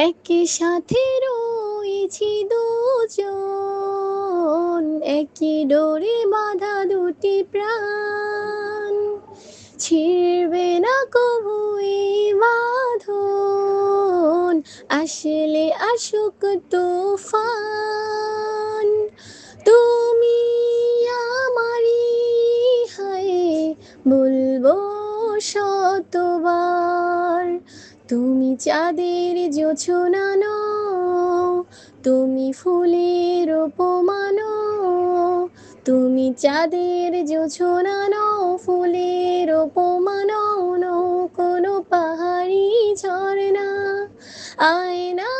একই সাথে রয়েছি দুজন, একই ডোরে বাঁধা দুটি প্রাণ। ছিড়বে না কভু এই বাঁধন, আসলে আসুক তুফান। তুমি আমারই, হায় বলবো শতবার। তুমি চাঁদের জোছনা নও, তুমি ফুলের উপমা নও। তুমি চাঁদের জোছনা নও, ফুলের উপমা নও, নও কোনো পাহাড়ি ঝরনা। আয়না